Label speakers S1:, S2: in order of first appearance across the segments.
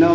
S1: 9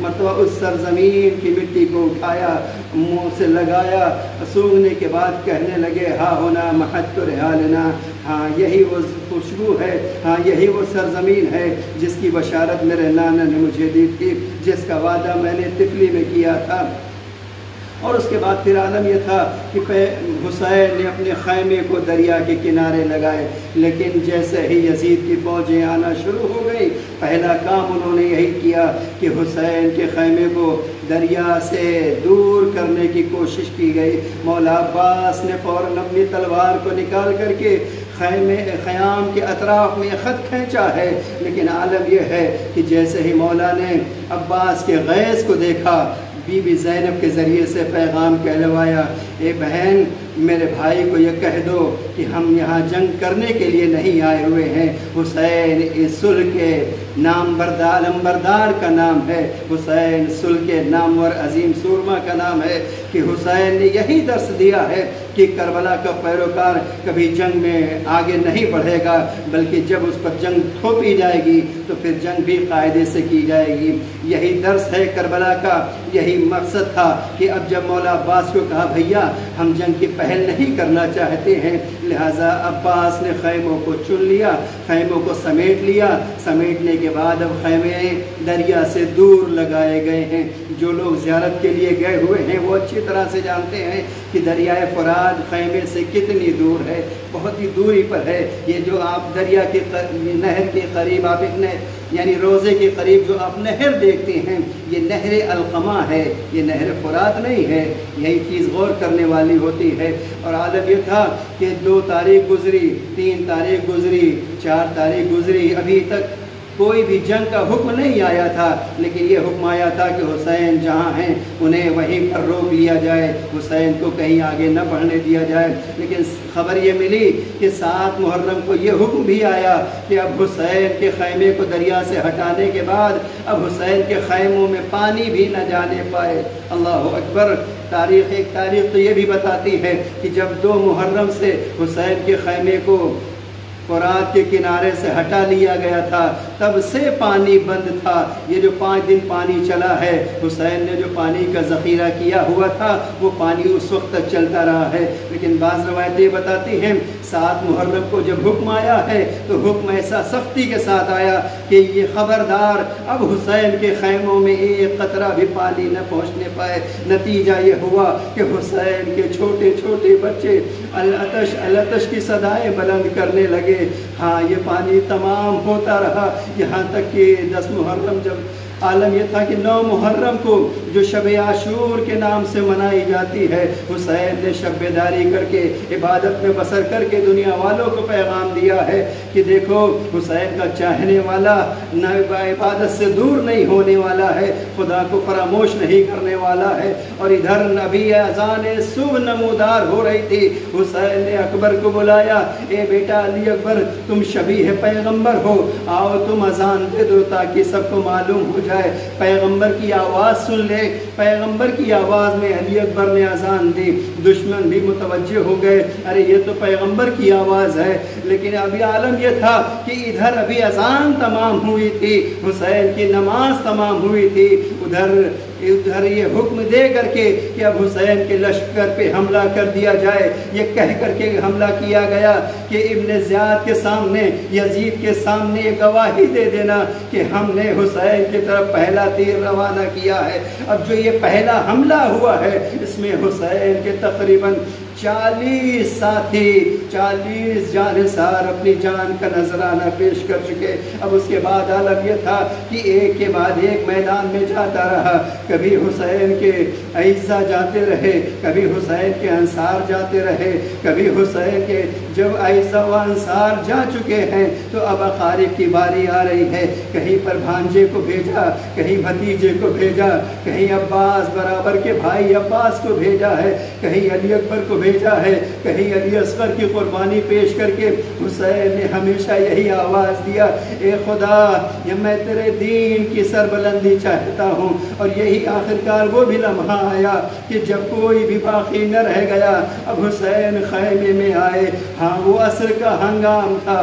S1: مرتبہ اس سرزمین کی مٹی کو اٹھایا، منہ سے لگایا، سونگھنے کے بعد کہنے لگے ہاں ہونا محط رحالنا، ہاں یہی وہ خوشبو ہے، ہاں یہی وہ سرزمین ہے جس کی بشارت میرے نانا نے مجھے دی تھی، جس کا وعدہ میں نے طفلی میں کیا تھا۔ اور اس کے بعد پھر عالم یہ تھا کہ حسین نے اپنے خیمے کو دریا کے کنارے لگائے، لیکن جیسے ہی یزید کی فوجیں آنا شروع ہو گئی، پہلا کام انہوں نے یہی کیا کہ حسین کے خیمے کو دریا سے دور کرنے کی کوشش کی گئی۔ مولا عباس نے فوراً اپنی تلوار کو نکال کر کے خیام کے اطراف میں خط کھینچا ہے، لیکن عالم یہ ہے کہ جیسے ہی مولا نے عباس کے غیظ کو دیکھا، بی بی زینب کے ذریعے سے پیغام کہلوایا، اے بہن میرے بھائی کو یہ کہہ دو کہ ہم یہاں جنگ کرنے کے لیے نہیں آئے ہوئے ہیں، حسین اس صلح کے علمبردار کا نام ہے، حسین صلح کے نامور عظیم سورما کا نام ہے، کہ حسین نے یہی درس دیا ہے کہ کربلا کا پیروکار کبھی جنگ میں آگے نہیں بڑھے گا، بلکہ جب اس پر جنگ تھوپی جائے گی تو پھر جنگ بھی قاعدے سے کی جائے گی۔ یہی درس ہے کربلا کا، یہی مقصد تھا کہ اب جب مولا عباس کو کہا بھیا ہم جنگ کی پہل نہیں کرنا چاہتے ہیں، لہٰذا عباس نے خیموں کو چن لیا، خیموں کو سمیٹ لیا، سمیٹنے کے بعد اب خیمے دریا سے دور لگائے گئے ہیں۔ جو لوگ زیارت کے لیے گئے ہوئے ہیں وہ اچھی طرح سے جانتے ہیں کہ دریائے فرات خیمے سے کتنی دور ہے، بہت ہی دوری پر ہے۔ یہ جو آپ دریا کے نہر کے قریب آپ یعنی روزے کے قریب جو آپ نہر دیکھتے ہیں، یہ نہر القمہ ہے، یہ نہر فرات نہیں ہے۔ یہی چیز غور کرنے والی ہوتی ہے۔ اور عالم یہ تھا کہ 2 تاریخ گزری، 3 تاریخ گزری، 4 تاریخ گزری، ابھی تک کوئی بھی جنگ کا حکم نہیں آیا تھا، لیکن یہ حکم آیا تھا کہ حسین جہاں ہیں انہیں وہیں پر روک لیا جائے، حسین کو کہیں آگے نہ بڑھنے دیا جائے۔ لیکن خبر یہ ملی کہ 7 محرم کو یہ حکم بھی آیا کہ اب حسین کے خیمے کو دریا سے ہٹانے کے بعد اب حسین کے خیموں میں پانی بھی نہ جانے پائے۔ اللہ اکبر۔ ایک تاریخ تو یہ بھی بتاتی ہے کہ جب 2 محرم سے حسین کے خیمے کو فرات کے کنارے سے ہٹا لیا گیا تھا، تب سے پانی بند تھا۔ یہ جو 5 دن پانی چلا ہے، حسین نے جو پانی کا ذخیرہ کیا ہوا تھا وہ پانی اس وقت تک چلتا رہا ہے۔ لیکن بعض روایتیں بتاتی ہیں 7 محرم کو جب حکم آیا ہے تو حکم ایسا سختی کے ساتھ آیا کہ یہ خبردار اب حسین کے خیموں میں ایک قطرہ بھی پانی نہ پہنچنے پائے۔ نتیجہ یہ ہوا کہ حسین کے چھوٹے چھوٹے بچے العطش العطش کی صدائیں بلند کرنے لگے۔ ہاں یہ پانی تمام ہوتا رہا یہاں تک کہ 10 محرم جب عالم یہ تھا کہ 9 محرم کو جو شب عاشور کے نام سے منائی جاتی ہے، حسین نے شب بیداری کر کے عبادت میں بسر کر کے دنیا والوں کو پیغام دیا ہے کہ دیکھو حسین کا چاہنے والا نہ عبادت سے دور نہیں ہونے والا ہے، خدا کو فراموش نہیں کرنے والا ہے۔ اور ادھر نبی اذان صبح نمودار ہو رہی تھی، حسین نے اکبر کو بلایا، اے بیٹا علی اکبر تم شبیہ پیغمبر ہو، آؤ تم اذان دے دو تاکہ سب کو معلوم ہو جائے۔ پیغمبر کی آواز سن لے۔ پیغمبر کی آواز میں علی اکبر نے اذان دی، دشمن بھی متوجہ ہو گئے، ارے یہ تو پیغمبر کی آواز ہے۔ لیکن ابھی عالم یہ تھا کہ ادھر ابھی اذان تمام ہوئی تھی، حسین کی نماز تمام ہوئی تھی، ادھر یہ حکم دے کر کے کہ اب حسین کے لشکر پہ حملہ کر دیا جائے، یہ کہہ کر کے حملہ کیا گیا کہ ابن زیاد کے سامنے، یزید کے سامنے یہ گواہی دے دینا کہ ہم نے حسین کی طرف پہلا تیر روانہ کیا ہے۔ اب جو یہ پہلا حملہ ہوا ہے اس میں حسین کے تقریباً 40 ساتھی، 40 جانثار اپنی جان کا نذرانہ پیش کر چکے۔ اب اس کے بعد عالم یہ تھا کہ ایک کے بعد ایک میدان میں جاتا رہا، کبھی حسین کے اعزا جاتے رہے، کبھی حسین کے انصار جاتے رہے، کبھی حسین کے جب اعزا و انصار جا چکے ہیں تو اب اقارب کی باری آ رہی ہے، کہیں پر بھانجے کو بھیجا، کہیں بھتیجے کو بھیجا، کہیں عباس برابر کے بھائی عباس کو بھیجا ہے، کہیں علی اکبر کو بھیجا ہے، کہیں علی اصغر کی قربانی پیش کر کے حسین نے ہمیشہ یہی آواز دیا، اے خدا یہ میں تیرے دین کی سربلندی چاہتا ہوں۔ اور یہی آخرکار وہ بھی لمحہ آیا کہ جب کوئی بھی باقی نہ رہ گیا، اب حسین خیمے میں آئے۔ ہاں وہ عصر کا ہنگام تھا،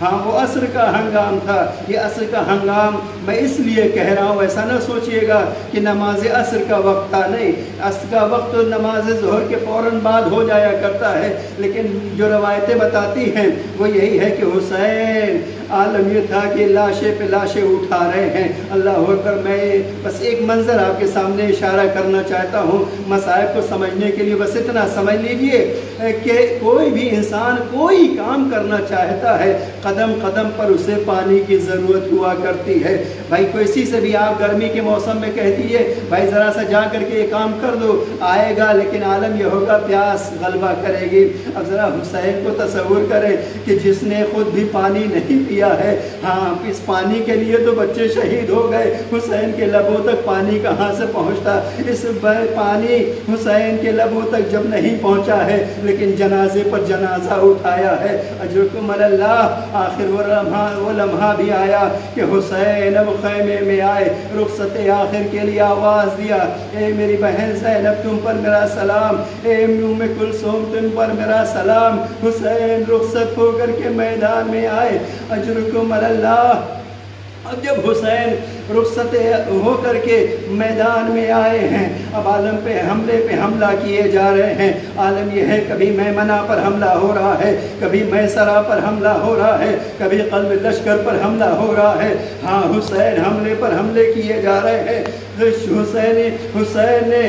S1: ہاں وہ عصر کا ہنگام تھا. یہ عصر کا ہنگام میں اس لیے کہہ رہا ہوں، ایسا نہ سوچئے گا کہ نماز عصر کا وقت تھا. نہیں، عصر کا وقت تو نماز ظہر کے فوراً بعد ہو جایا کرتا ہے، لیکن جو روایتیں بتاتی ہیں وہ یہی ہے کہ حسین عالم یہ تھا کہ لاشیں پہ لاشیں اٹھا رہے ہیں. اللہ اکبر. میں بس ایک منظر آپ کے سامنے اشارہ کرنا چاہتا ہوں مصائب کو سمجھنے کے لیے. بس اتنا سمجھ لیجئے کہ کوئی بھی انسان کوئی کام کرنا چاہتا ہے، قدم قدم پر اسے پانی کی ضرورت ہوا کرتی ہے. بھائی کسی سے بھی آپ گرمی کے موسم میں کہہ دیجئے بھائی ذرا سا جا کر کے یہ کام کر دو، آئے گا، لیکن عالم یہ ہوگا پیاس غلبہ کرے گی. اب ذرا حسین کو تصور کریں کہ جس نے خود بھی پانی نہیں پیا ہے. ہاں، اس پانی کے لیے تو بچے شہید ہو گئے، حسین کے لبوں تک پانی کہاں سے پہنچتا؟ اس پانی حسین کے لبوں تک جب نہیں پہنچا ہے، لیکن جنازے پر جنازہ اٹھایا ہے. اجرکم اللہ. آخر وہ لمحہ بھی آیا کہ حسین اب خیمے میں آئے، رخصت آخر کے لیے آواز دیا، اے میری بہن زینب تم پر میرا سلام، اے ام کلثوم تم پر میرا سلام. حسین رخصت ہو کر کے میدان میں آئے. اجرکم اللہ. اب جب حسین رخصت ہو کر کے میدان میں آئے ہیں، اب عالم پہ حملہ کیے جا رہے ہیں. عالم یہ ہے کبھی میمنہ پر حملہ ہو رہا ہے، کبھی میسرہ پر حملہ ہو رہا ہے، کبھی قلب لشکر پر حملہ ہو رہا ہے. ہاں، حسین حملے پر حملے کیے جا رہے ہیں. حسین نے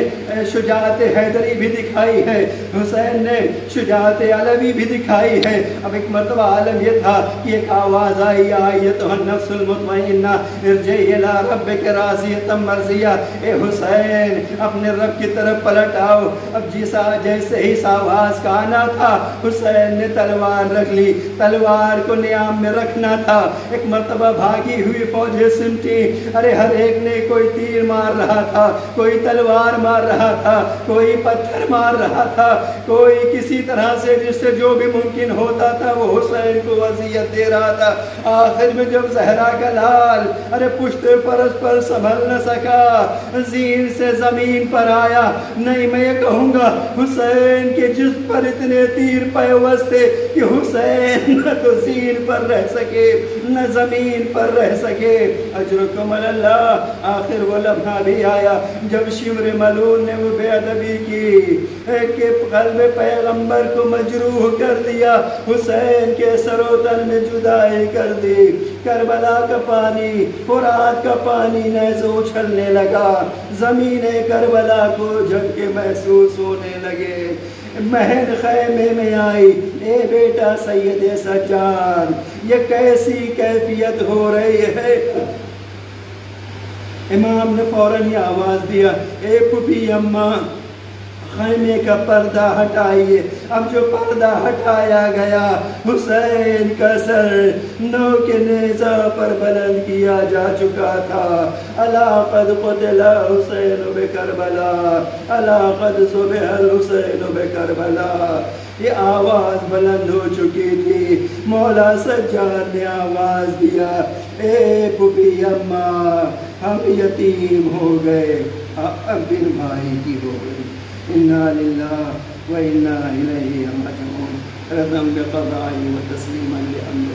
S1: شجاعت حیدری بھی دکھائی ہے، حسین نے شجاعت علوی بھی دکھائی ہے. اب ایک مرتبہ عالم یہ تھا کہ ایک آواز آئی، آیتہ النفس المطمئنہ ارجعی الی ربک راضیۃ مرضیہ. اے حسین اپنے رب کی طرف پلٹ آؤ. اب جیسے ہی آواز کا آنا تھا، حسین نے تلوار رکھ لی. تلوار کو نیام میں رکھنا تھا. ایک مرتبہ بھاگی ہوئی فوجیں سمٹی. ارے ہر ایک نے کوئی تیر مار رہا تھا، کوئی تلوار مار رہا تھا، کوئی پتھر مار رہا تھا، کوئی کسی طرح سے جس سے جو بھی ممکن ہوتا تھا وہ حسین کو اذیت دے رہا تھا. آخر میں جب زہرا کا لال ارے پشت فرس پر سنبھل نہ سکا، زین سے زمین پر آیا. نہیں، میں یہ کہوں گا حسین کے جسم پر اتنے تیر پیوست تھے کہ حسین نہ تو زین پر رہ سکے نہ زمین پر رہ سکے. اجرکم اللہ. آخر وہ لمحہ بھی آیا جب شمر ملعون نے وہ بے ادبی کی کہ قلب پیغمبر کو مجروح کر دیا، حسین کے سر و تن میں جدائی کر دی. کربلا کا پانی، فرات کا پانی نیزے اچھلنے لگا، زمین کربلا کو جھٹکے محسوس ہونے لگے. بہن خیمے میں آئی، اے بیٹا سید سجاد یہ کیسی کیفیت ہو رہی ہے؟ امام نے فوراً یہ آواز دیا، اے پھوپھی اماں خیمے کا پردہ ہٹائیے. اب جو پردہ ہٹایا گیا، حسین کا سر نو کے نیزہ پر بلند کیا جا چکا تھا. الا قد قتل حسین بکربلا، الا قد ذبح الحسین بکربلا. یہ آواز بلند ہو چکی تھی. مولا سجاد نے آواز دیا، اے پھوپھی اماں ہم یتیم ہو گئے، اب بن بھائی کی ہو گئی. انا للہ و انا الیہ راجعون. رضا بقضاء و تسلیما لامر